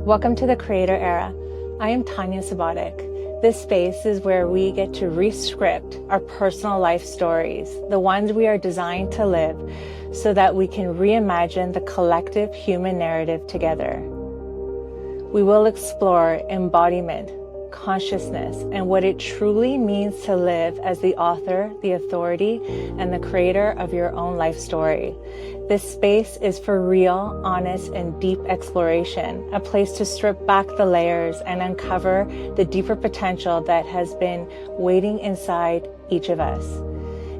Welcome to the Creator Era. I am Tanja Subotic. This space is where we get to re-script our personal life stories, the ones we are designed to live, so that we can reimagine the collective human narrative together. We will explore embodiment, consciousness, and what it truly means to live as the author, the authority, and the creator of your own life story. This space is for real, honest, and deep exploration, a place to strip back the layers and uncover the deeper potential that has been waiting inside each of us.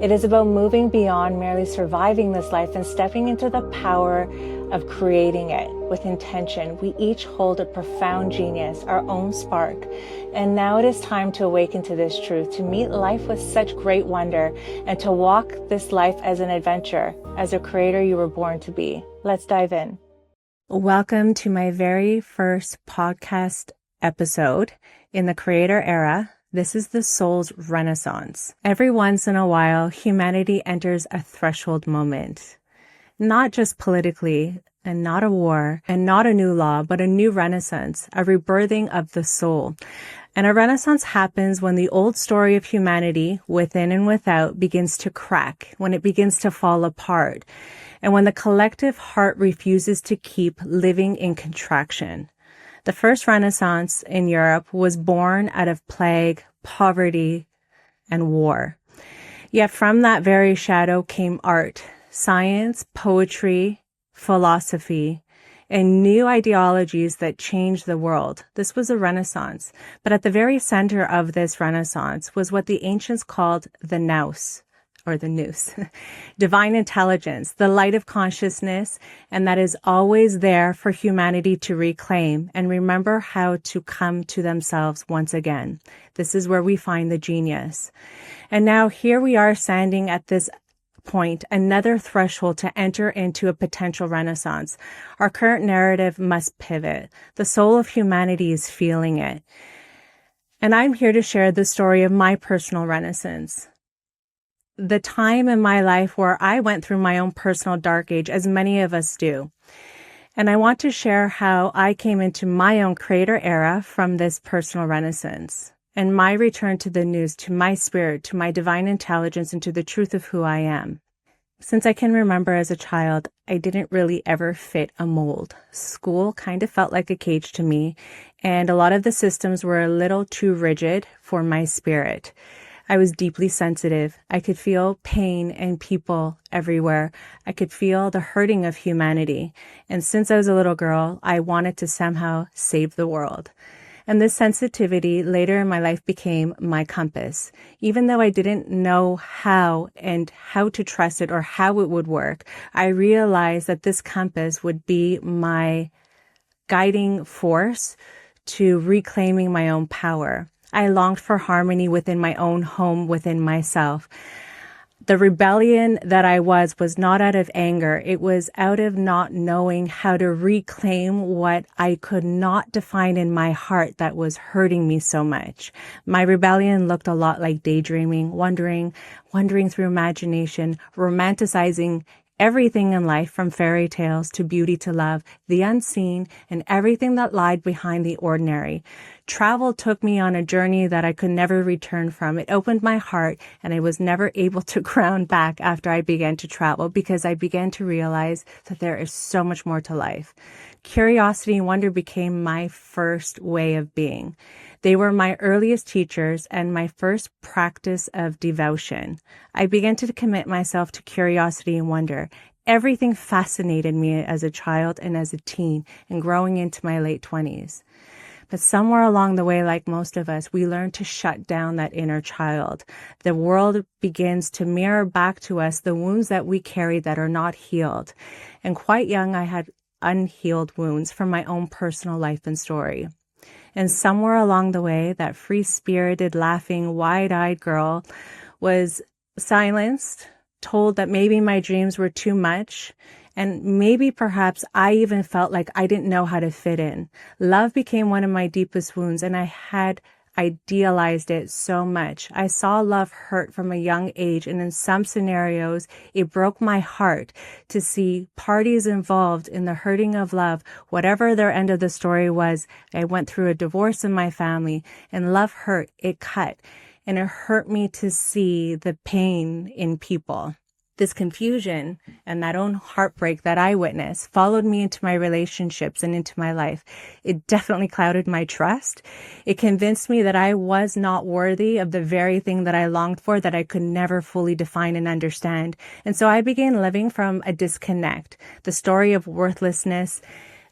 It is about moving beyond merely surviving this life and stepping into the power of creating it with intention. We each hold a profound genius, our own spark. And now it is time to awaken to this truth, to meet life with such great wonder, and to walk this life as an adventure, as a creator you were born to be. Let's dive in. Welcome to my very first podcast episode in the Creator Era. This is the soul's renaissance. Every once in a while, humanity enters a threshold moment. Not just politically, and not a war, and not a new law, but a new renaissance, a rebirthing of the soul. And a renaissance happens when the old story of humanity, within and without, begins to crack, when it begins to fall apart, and when the collective heart refuses to keep living in contraction. The first Renaissance in Europe was born out of plague, poverty, and war. Yet from that very shadow came art, science, poetry, philosophy, and new ideologies that changed the world. This was a Renaissance. But at the very center of this Renaissance was what the ancients called the nous, or the nous, divine intelligence, the light of consciousness, and that is always there for humanity to reclaim and remember how to come to themselves once again. This is where we find the genius. And now here we are standing at this point, another threshold to enter into a potential renaissance. Our current narrative must pivot. The soul of humanity is feeling it. And I'm here to share the story of my personal renaissance. The time in my life where I went through my own personal dark age, as many of us do. And I want to share how I came into my own creator era from this personal renaissance and my return to the nous, to my spirit, to my divine intelligence, and to the truth of who I am. Since I can remember as a child, I didn't really ever fit a mold. School kind of felt like a cage to me, and a lot of the systems were a little too rigid for my spirit. I was deeply sensitive. I could feel pain and people everywhere. I could feel the hurting of humanity. And since I was a little girl, I wanted to somehow save the world. And this sensitivity later in my life became my compass. Even though I didn't know how to trust it or how it would work, I realized that this compass would be my guiding force to reclaiming my own power. I longed for harmony within my own home, within myself. The rebellion that I was not out of anger. It was out of not knowing how to reclaim what I could not define in my heart that was hurting me so much. My rebellion looked a lot like daydreaming, wandering through imagination, romanticizing everything in life from fairy tales to beauty to love, the unseen, and everything that lied behind the ordinary. Travel took me on a journey that I could never return from. It opened my heart, and I was never able to ground back after I began to travel because I began to realize that there is so much more to life. Curiosity and wonder became my first way of being. They were my earliest teachers and my first practice of devotion. I began to commit myself to curiosity and wonder. Everything fascinated me as a child and as a teen and growing into my late 20s. But somewhere along the way, like most of us, we learn to shut down that inner child. The world begins to mirror back to us the wounds that we carry that are not healed. And quite young, I had unhealed wounds from my own personal life and story. And somewhere along the way, that free-spirited, laughing, wide-eyed girl was silenced, told that maybe my dreams were too much, and maybe perhaps I even felt like I didn't know how to fit in. Love became one of my deepest wounds, and I had idealized it so much. I saw love hurt from a young age, and in some scenarios, it broke my heart to see parties involved in the hurting of love, whatever their end of the story was. I went through a divorce in my family, and love hurt. It cut, and it hurt me to see the pain in people. This confusion and that own heartbreak that I witnessed followed me into my relationships and into my life. It definitely clouded my trust. It convinced me that I was not worthy of the very thing that I longed for, that I could never fully define and understand. And so I began living from a disconnect. The story of worthlessness,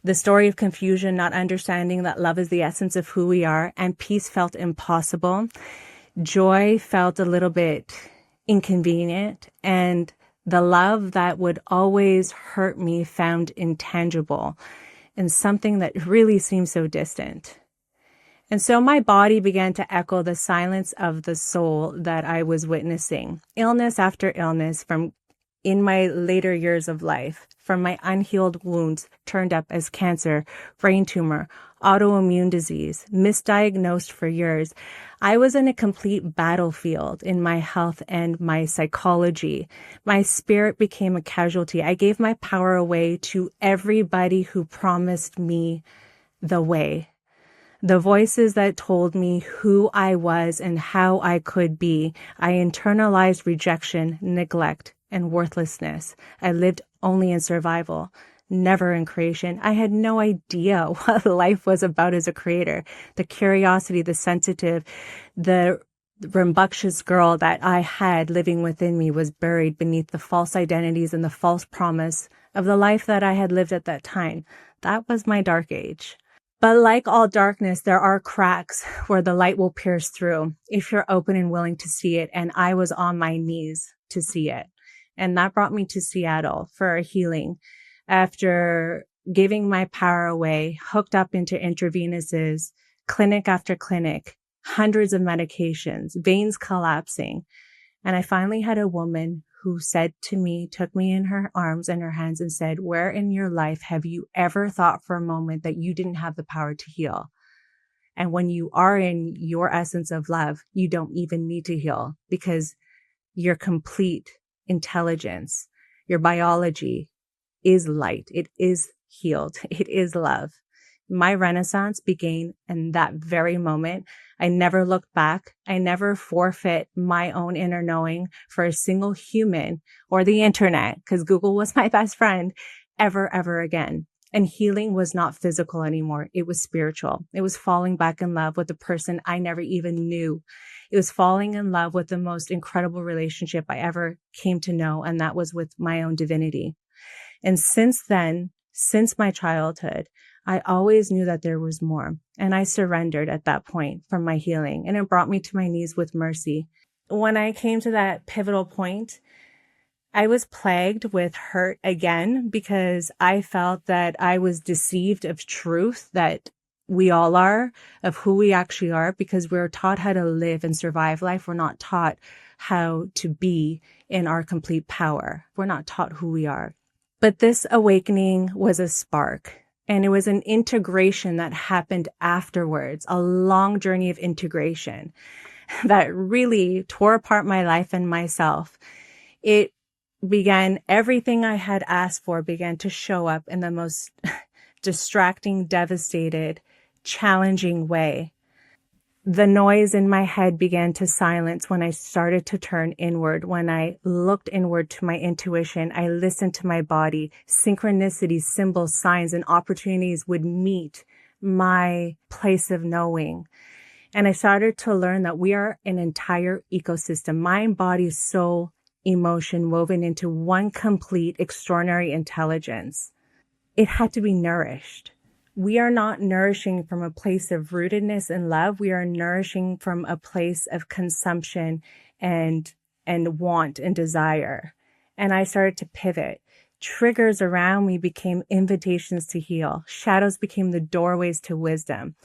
the story of confusion, not understanding that love is the essence of who we are, and peace felt impossible. Joy felt a little bit inconvenient, and the love that would always hurt me found intangible and something that really seemed so distant. And so my body began to echo the silence of the soul that I was witnessing. Illness after illness from in my later years of life, from my unhealed wounds turned up as cancer, brain tumor, autoimmune disease, misdiagnosed for years. I was in a complete battlefield in my health and my psychology. My spirit became a casualty. I gave my power away to everybody who promised me the way. The voices that told me who I was and how I could be. I internalized rejection, neglect, and worthlessness. I lived only in survival, never in creation. I had no idea what life was about as a creator. The curiosity, the sensitive, the rambunctious girl that I had living within me was buried beneath the false identities and the false promise of the life that I had lived at that time. That was my dark age. But like all darkness, there are cracks where the light will pierce through if you're open and willing to see it. And I was on my knees to see it. And that brought me to Seattle for a healing. After giving my power away, hooked up into intravenous's, clinic after clinic, hundreds of medications, veins collapsing. And I finally had a woman who said to me, took me in her arms and her hands and said, where in your life have you ever thought for a moment that you didn't have the power to heal? And when you are in your essence of love, you don't even need to heal because your complete intelligence, your biology is light. It is healed. It is love. My renaissance began in that very moment. I never looked back. I never forfeit my own inner knowing for a single human or the internet, because Google was my best friend, ever again. And healing was not physical anymore. It was spiritual. It was falling back in love with the person I never even knew. It was falling in love with the most incredible relationship I ever came to know, and that was with my own divinity. And since then, since my childhood, I always knew that there was more. And I surrendered at that point from my healing. And it brought me to my knees with mercy. When I came to that pivotal point, I was plagued with hurt again because I felt that I was deceived of truth that we all are, of who we actually are, because we're taught how to live and survive life. We're not taught how to be in our complete power. We're not taught who we are. But this awakening was a spark. And it was an integration that happened afterwards, a long journey of integration that really tore apart my life and myself. It began, everything I had asked for began to show up in the most distracting, devastated, challenging way. The noise in my head began to silence when I started to turn inward. When I looked inward to my intuition, I listened to my body. Synchronicities, symbols, signs, and opportunities would meet my place of knowing. And I started to learn that we are an entire ecosystem, mind, body, soul, emotion woven into one complete, extraordinary intelligence. It had to be nourished. We are not nourishing from a place of rootedness and love. We are nourishing from a place of consumption and want and desire. And I started to pivot. Triggers around me became invitations to heal. Shadows became the doorways to wisdom.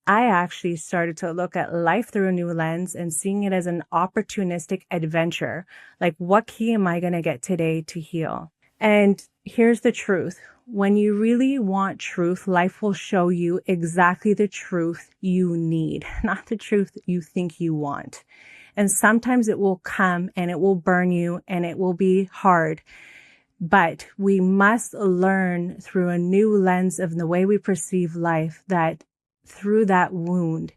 I actually started to look at life through a new lens and seeing it as an opportunistic adventure. Like, what key am I going to get today to heal? And here's the truth. When you really want truth, life will show you exactly the truth you need, not the truth you think you want. And sometimes it will come and it will burn you and it will be hard. But we must learn through a new lens of the way we perceive life that through that wound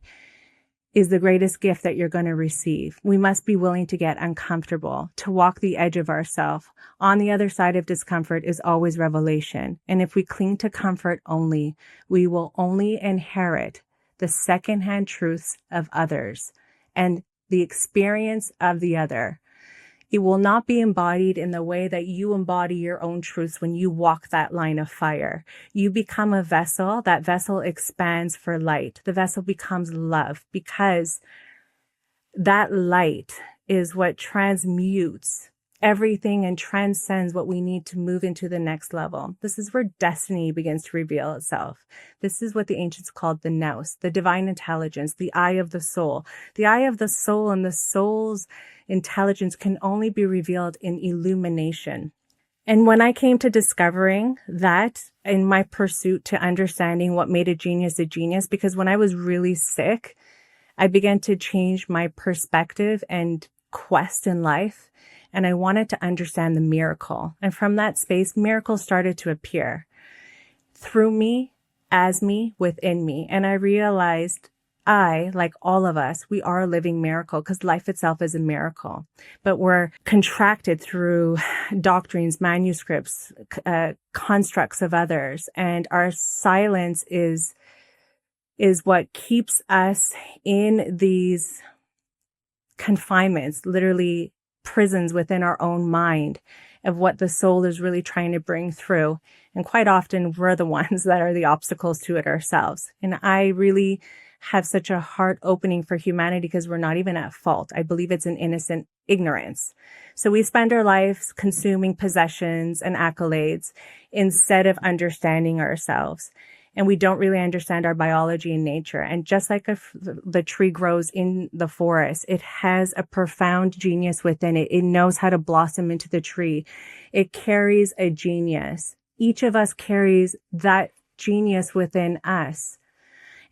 is the greatest gift that you're going to receive. We must be willing to get uncomfortable, to walk the edge of ourselves. On the other side of discomfort is always revelation. And if we cling to comfort only, we will only inherit the secondhand truths of others and the experience of the other. It will not be embodied in the way that you embody your own truths when you walk that line of fire. You become a vessel. That vessel expands for light. The vessel becomes love because that light is what transmutes everything and transcends what we need to move into the next level. This is where destiny begins to reveal itself. This is what the ancients called the nous, the divine intelligence, the eye of the soul. The eye of the soul and the soul's intelligence can only be revealed in illumination. And when I came to discovering that in my pursuit to understanding what made a genius, because when I was really sick, I began to change my perspective and quest in life. And I wanted to understand the miracle. And from that space, miracles started to appear through me, as me, within me. And I realized I, like all of us, we are a living miracle because life itself is a miracle. But we're contracted through doctrines, manuscripts, constructs of others. And our silence is what keeps us in these confinements, literally prisons within our own mind of what the soul is really trying to bring through. And quite often we're the ones that are the obstacles to it ourselves. And I really have such a heart opening for humanity because we're not even at fault. I believe it's an innocent ignorance. So we spend our lives consuming possessions and accolades instead of understanding ourselves. And we don't really understand our biology and nature. And just like the tree grows in the forest, it has a profound genius within it. It knows how to blossom into the tree. It carries a genius. Each of us carries that genius within us.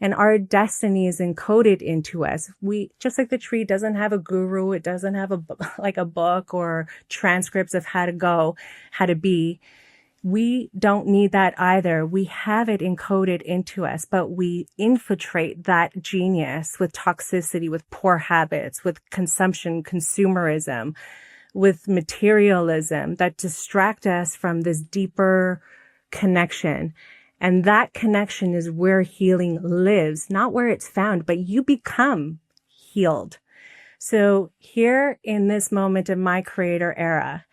And our destiny is encoded into us. Just like the tree doesn't have a guru, it doesn't have a book or transcripts of how to be. We don't need that either. We have it encoded into us, but we infiltrate that genius with toxicity, with poor habits, with consumption, consumerism, with materialism that distract us from this deeper connection. And that connection is where healing lives, not where it's found, but you become healed. So here in this moment of my creator era,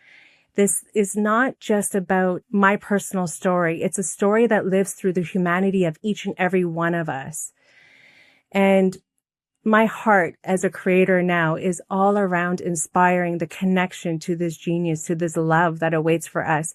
this is not just about my personal story. It's a story that lives through the humanity of each and every one of us. And my heart as a creator now is all around inspiring the connection to this genius, to this love that awaits for us,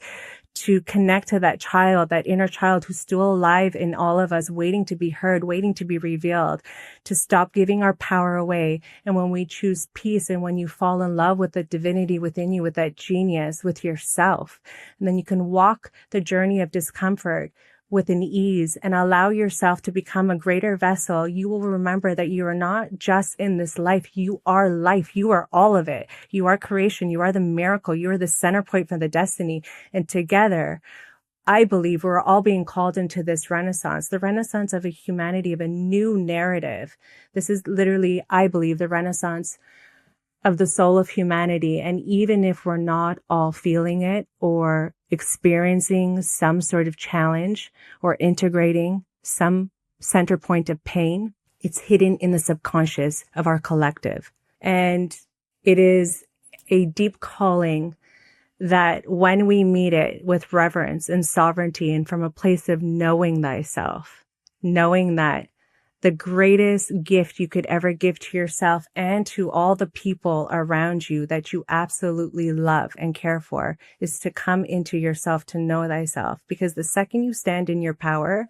to connect to that child, that inner child who's still alive in all of us, waiting to be heard, waiting to be revealed, to stop giving our power away. And when we choose peace and when you fall in love with the divinity within you, with that genius, with yourself, and then you can walk the journey of discomfort with an ease and allow yourself to become a greater vessel, you will remember that you are not just in this life. You are life. You are all of it. You are creation. You are the miracle. You are the center point for the destiny. And together, I believe we're all being called into this renaissance, the renaissance of a humanity, of a new narrative. This is literally, I believe, the renaissance of the soul of humanity. And even if we're not all feeling it or experiencing some sort of challenge or integrating some center point of pain, it's hidden in the subconscious of our collective. And it is a deep calling that when we meet it with reverence and sovereignty and from a place of knowing thyself, knowing that the greatest gift you could ever give to yourself and to all the people around you that you absolutely love and care for is to come into yourself, to know thyself. Because the second you stand in your power,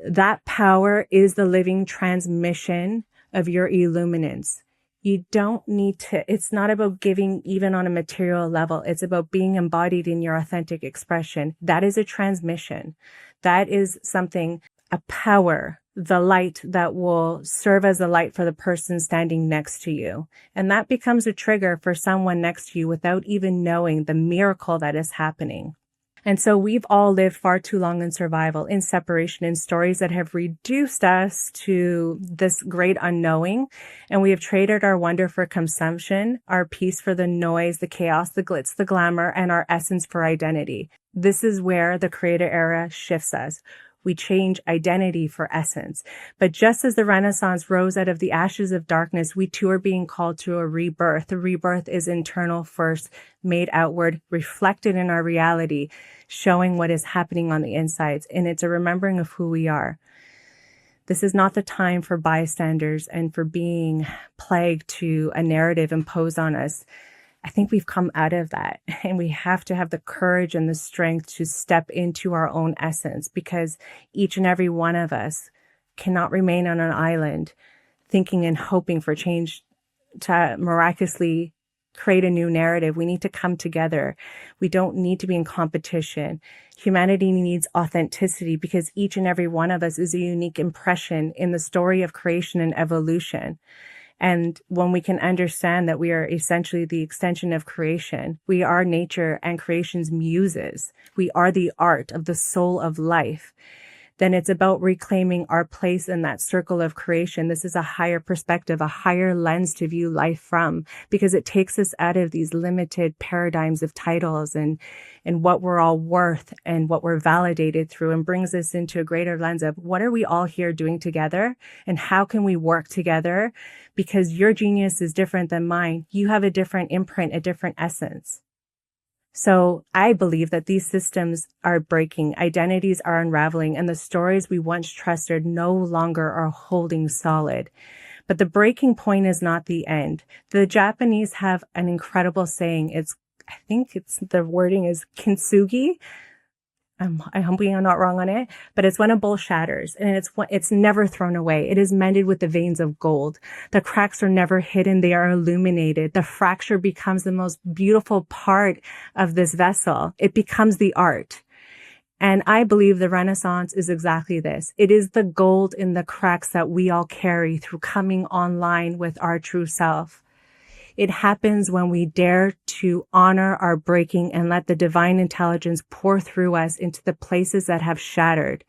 that power is the living transmission of your illuminance. You don't need to, it's not about giving even on a material level. It's about being embodied in your authentic expression. That is a transmission. That is something, a power, the light that will serve as a light for the person standing next to you. And that becomes a trigger for someone next to you without even knowing the miracle that is happening. And so we've all lived far too long in survival, in separation, in stories that have reduced us to this great unknowing. And we have traded our wonder for consumption, our peace for the noise, the chaos, the glitz, the glamour, and our essence for identity. This is where the creator era shifts us. We change identity for essence. But just as the Renaissance rose out of the ashes of darkness, we too are being called to a rebirth. The rebirth is internal first, made outward, reflected in our reality, showing what is happening on the insides. And it's a remembering of who we are. This is not the time for bystanders and for being plagued to a narrative imposed on us. I think we've come out of that, and we have to have the courage and the strength to step into our own essence, because each and every one of us cannot remain on an island thinking and hoping for change to miraculously create a new narrative. We need to come together. We don't need to be in competition. Humanity needs authenticity, because each and every one of us is a unique impression in the story of creation and evolution. And when we can understand that we are essentially the extension of creation, we are nature and creation's muses, we are the art of the soul of life, then it's about reclaiming our place in that circle of creation. This is a higher perspective, a higher lens to view life from, because it takes us out of these limited paradigms of titles and what we're all worth and what we're validated through, and brings us into a greater lens of what are we all here doing together and how can we work together? Because your genius is different than mine. You have a different imprint, a different essence. So I believe that these systems are breaking, identities are unraveling, and the stories we once trusted no longer are holding solid. But the breaking point is not the end. The Japanese have an incredible saying. I think the wording is kintsugi. I hope I'm not wrong on it, but it's when a bowl shatters, and it's never thrown away. It is mended with the veins of gold. The cracks are never hidden. They are illuminated. The fracture becomes the most beautiful part of this vessel. It becomes the art. And I believe the Renaissance is exactly this. It is the gold in the cracks that we all carry through coming online with our true self. It happens when we dare to honor our breaking and let the divine intelligence pour through us into the places that have shattered,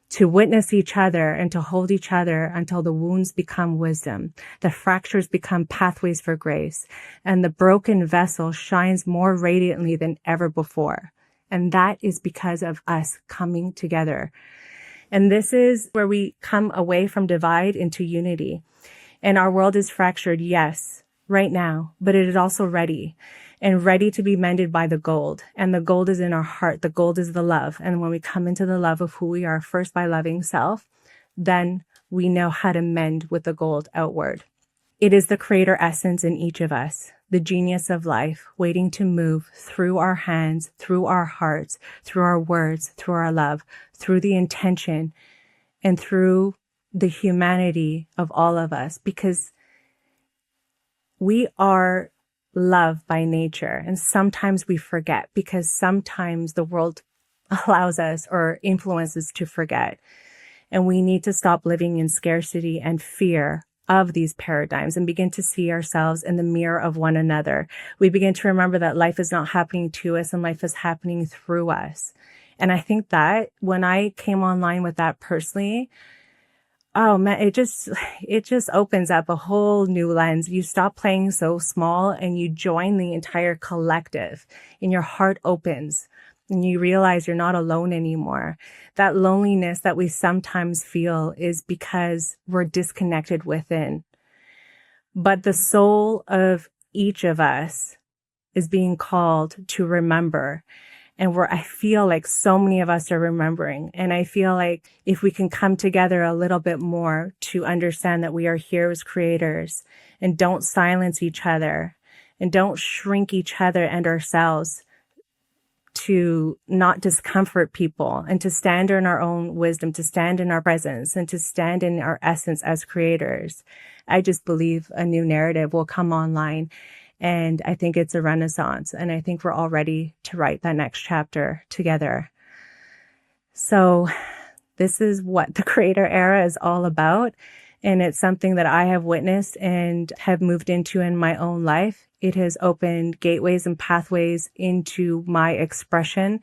to witness each other and to hold each other until the wounds become wisdom, the fractures become pathways for grace, and the broken vessel shines more radiantly than ever before. And that is because of us coming together. And this is where we come away from divide into unity. And our world is fractured, yes, right now, but it is also ready to be mended by the gold. And the gold is in our heart. The gold is the love. And when we come into the love of who we are, first by loving self, then we know how to mend with the gold outward. It is the creator essence in each of us, the genius of life, waiting to move through our hands, through our hearts, through our words, through our love, through the intention, and through the humanity of all of us, because we are love by nature. And sometimes we forget, because sometimes the world allows us or influences to forget. And we need to stop living in scarcity and fear of these paradigms and begin to see ourselves in the mirror of one another. We begin to remember that life is not happening to us and life is happening through us. And I think that when I came online with that personally, oh man, it just opens up a whole new lens. You stop playing so small and you join the entire collective, and your heart opens and you realize you're not alone anymore. That loneliness that we sometimes feel is because we're disconnected within. But the soul of each of us is being called to remember. And I feel like so many of us are remembering. And I feel like if we can come together a little bit more to understand that we are here as creators, and don't silence each other and don't shrink each other and ourselves to not discomfort people and to stand in our own wisdom, to stand in our presence and to stand in our essence as creators. I just believe a new narrative will come online. And I think it's a renaissance. And I think we're all ready to write that next chapter together. So this is what the creator era is all about. And it's something that I have witnessed and have moved into in my own life. It has opened gateways and pathways into my expression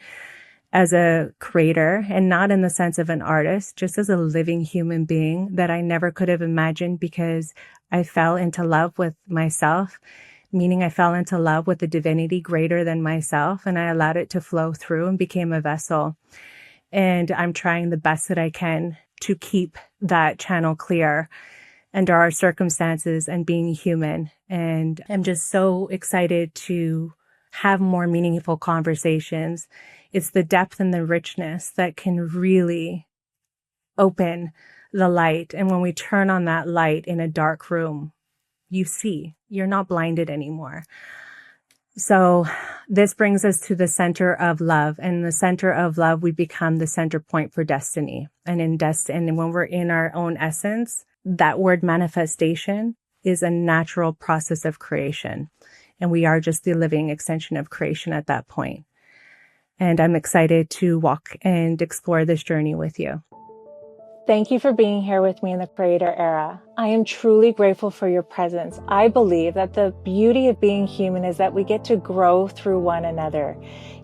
as a creator, and not in the sense of an artist, just as a living human being that I never could have imagined, because I fell into love with myself, meaning I fell into love with the divinity greater than myself, and I allowed it to flow through and became a vessel. And I'm trying the best that I can to keep that channel clear under our circumstances and being human. And I'm just so excited to have more meaningful conversations. It's the depth and the richness that can really open the light. And when we turn on that light in a dark room, you see, you're not blinded anymore. So this brings us to the center of love. And the center of love, we become the center point for destiny. And and when we're in our own essence, that word manifestation is a natural process of creation. And we are just the living extension of creation at that point. And I'm excited to walk and explore this journey with you. Thank you for being here with me in the creator era. I am truly grateful for your presence. I believe that the beauty of being human is that we get to grow through one another.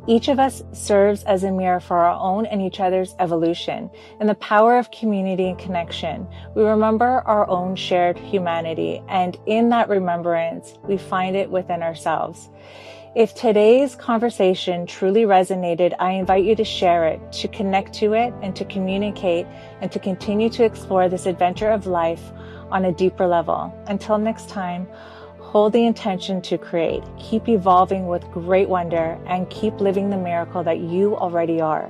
Each of us serves as a mirror for our own and each other's evolution. In the power of community and connection, we remember our own shared humanity, and in that remembrance, we find it within ourselves. If today's conversation truly resonated, I invite you to share it, to connect to it, and to communicate, and to continue to explore this adventure of life on a deeper level. Until next time, hold the intention to create, keep evolving with great wonder, and keep living the miracle that you already are.